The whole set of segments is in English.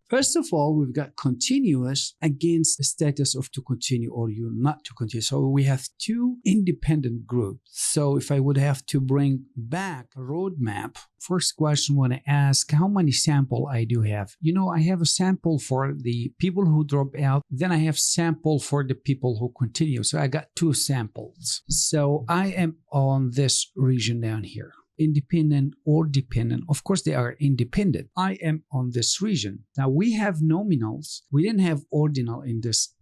First of all, we've got continuous against the status of to continue or you not to continue. So we have two independent groups. So if I would have to bring back a roadmap, first question I want to ask, how many sample I do have? I have a sample for the people who drop out. Then I have sample for the people who continue. So I got two samples. So I am on this region down here. Independent or dependent. Of course, they are independent. I am on this region. Now, we have nominals. We didn't have ordinal in this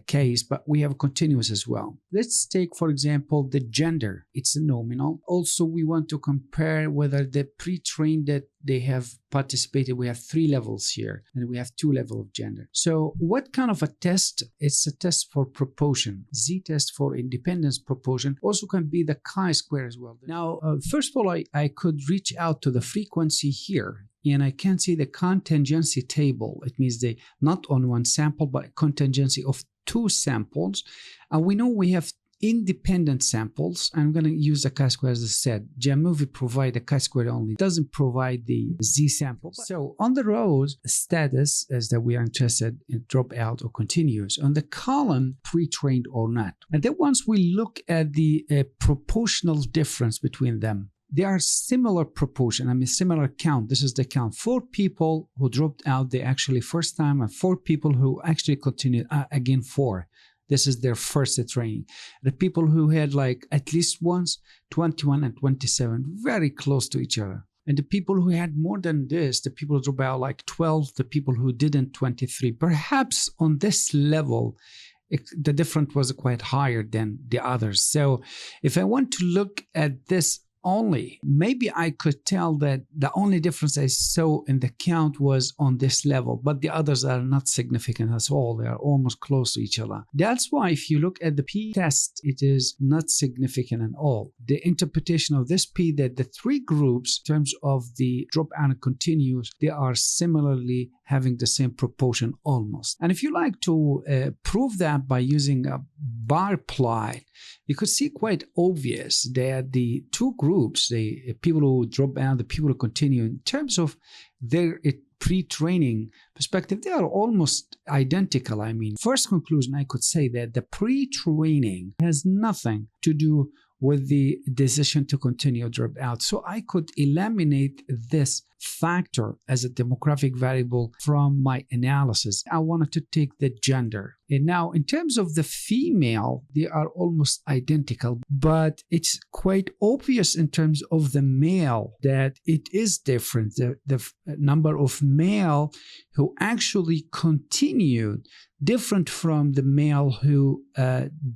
case, but we have continuous as well. Let's take, for example, the gender. It's a nominal. Also, we want to compare whether the pre-trained that they have participated. We have 3 levels here, and we have 2 levels of gender. So what kind of a test? It's a test for proportion. Z-test for independence proportion. Also can be the chi-square as well. Now, first of all, I could reach out to the frequency here, and I can see the contingency table. It means they not on one sample, but contingency of 2 samples. And we know we have independent samples. I'm going to use the chi-square as I said. Jamovy provide the chi-square only. It doesn't provide the Z sample. So on the rows, status is that we are interested in dropout or continuous. On the column, pre-trained or not. And then once we look at the proportional difference between them, they are similar proportion, similar count. This is the count. 4 people who dropped out, they actually first time, and 4 people who actually continued, again 4. This is their first training. The people who had like at least once, 21 and 27, very close to each other. And the people who had more than this, the people who dropped out like 12, the people who didn't 23. Perhaps on this level, the difference was quite higher than the others. So if I want to look at this only, maybe I could tell that the only difference I saw in the count was on this level, but the others are not significant at all. They are almost close to each other. That's why if you look at the p-test, it is not significant at all. The interpretation of this p, that the 3 groups in terms of the dropout and continuous, they are similarly having the same proportion almost. And if you like to prove that by using a bar plot, you could see quite obvious that the 2 groups, the people who drop out, the people who continue, in terms of their pre-training perspective, they are almost identical. First conclusion, I could say that the pre-training has nothing to do with the decision to continue or drop out. So I could eliminate this factor as a demographic variable from my analysis. I wanted to take the gender. And now in terms of the female, they are almost identical, but it's quite obvious in terms of the male that it is different. The number of male who actually continued different from the male who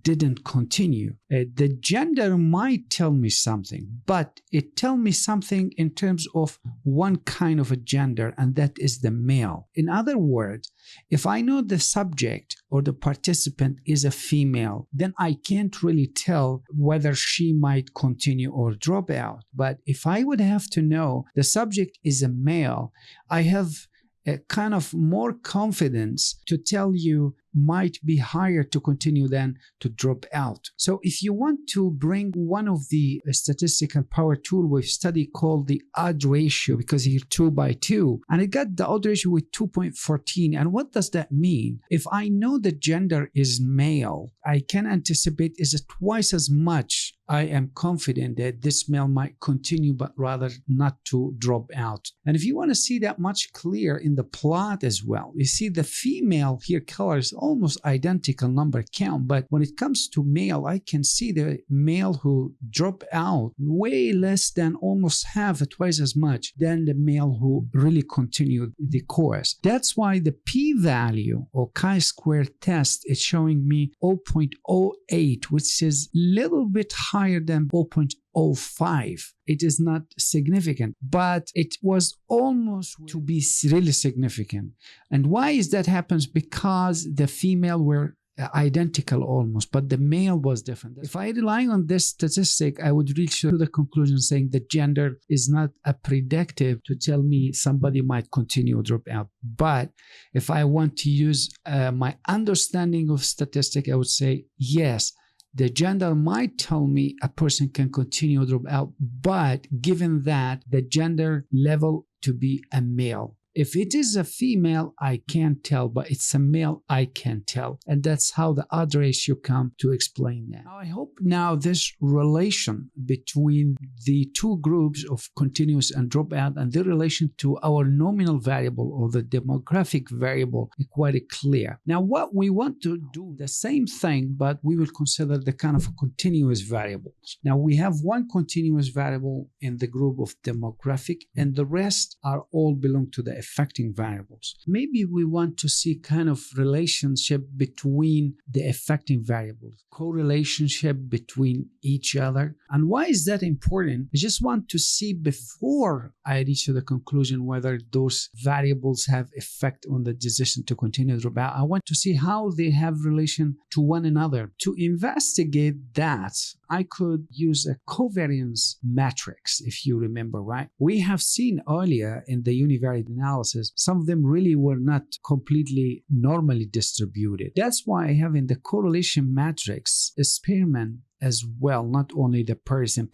didn't continue. The gender might tell me something, but it tells me something in terms of one kind of a gender, and that is the male. In other words, if I know the subject or the participant is a female, then I can't really tell whether she might continue or drop out. But if I would have to know the subject is a male, I have a kind of more confidence to tell you might be higher to continue than to drop out. So if you want to bring one of the statistical power tool we've studied called the odd ratio, because here 2 by 2, and it got the odd ratio with 2.14. And what does that mean? If I know the gender is male, I can anticipate is it twice as much. I am confident that this male might continue, but rather not to drop out. And if you want to see that much clear in the plot as well, you see the female here color is almost identical number count, but when it comes to male, I can see the male who drop out way less than almost half, twice as much than the male who really continued the course. That's why the p-value or chi-square test is showing me 0.08, which is a little bit higher than 0.05. It is not significant, but it was almost to be really significant. And why is that happens? Because the female were identical almost, but the male was different. If I rely on this statistic, I would reach to the conclusion saying that gender is not a predictive to tell me somebody might continue or drop out. But if I want to use my understanding of statistic, I would say yes, the gender might tell me a person can continue or drop out, but given that the gender level to be a male. If it is a female, I can't tell, but it's a male, I can tell. And that's how the odd ratio come to explain that. Now, I hope now this relation between the two groups of continuous and dropout and the relation to our nominal variable or the demographic variable is quite clear. Now, what we want to do the same thing, but we will consider the kind of continuous variables. Now, we have one continuous variable in the group of demographic, and the rest are all belong to the affecting variables. Maybe we want to see kind of relationship between the affecting variables, correlationship between each other. And why is that important? I just want to see before I reach to the conclusion whether those variables have effect on the decision to continue or drop out. I want to see how they have relation to one another. To investigate that, I could use a covariance matrix, if you remember, right? We have seen earlier in the univariate analysis, some of them really were not completely normally distributed. That's why I have in the correlation matrix a Spearman as well, not only the person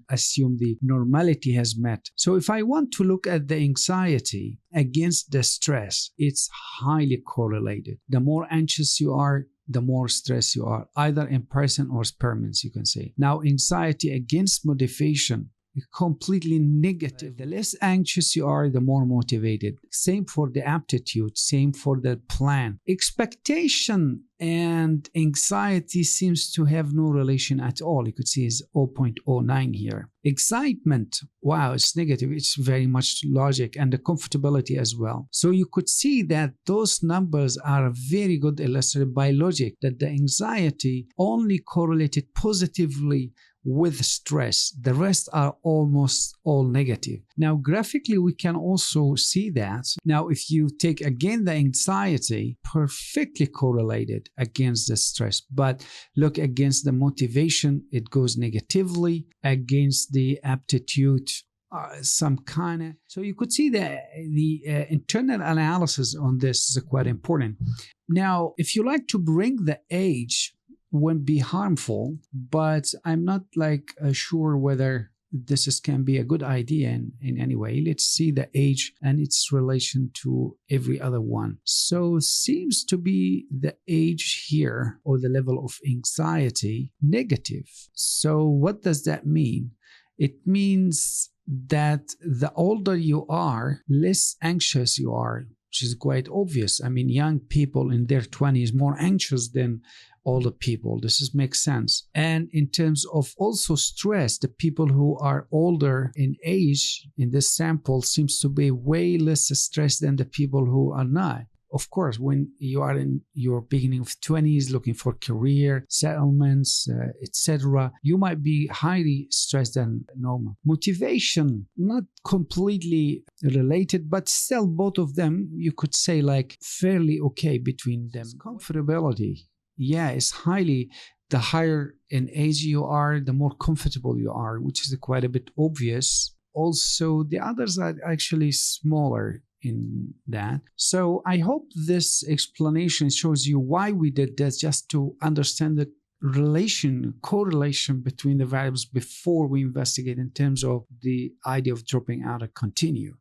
assume the normality has met. So if I want to look at the anxiety against the stress, it's highly correlated. The more anxious you are, the more stress you are, either in person or Spearman's, you can say. Now, anxiety against motivation, completely negative. The less anxious you are, the more motivated. Same for the aptitude, same for the plan. Expectation and anxiety seems to have no relation at all. You could see it's 0.09 here. Excitement, wow, it's negative. It's very much logic, and the comfortability as well. So you could see that those numbers are very good illustrated by logic, that the anxiety only correlated positively with stress. The rest are almost all negative. Now, graphically, we can also see that. Now, if you take again the anxiety, perfectly correlated against the stress, but look against the motivation, it goes negatively. Against the aptitude, some kind of. So you could see that the internal analysis on this is quite important. Now, if you like to bring the age, wouldn't be harmful, but I'm not sure whether this can be a good idea in any way. Let's see the age and its relation to every other one. So seems to be the age here, or the level of anxiety, negative. So what does that mean? It means that the older you are, less anxious you are, which is quite obvious. I mean, young people in their 20s more anxious than older people. This makes sense. And in terms of also stress, the people who are older in age in this sample seems to be way less stressed than the people who are not. Of course, when you are in your beginning of 20s looking for career, settlements, etc., you might be highly stressed than normal. Motivation, not completely related, but still both of them, you could say fairly okay between them. Comfortability. Yeah, it's highly, the higher in age you are, the more comfortable you are, which is quite a bit obvious. Also, the others are actually smaller in that. So I hope this explanation shows you why we did this, just to understand the correlation between the variables before we investigate in terms of the idea of dropping out or continue.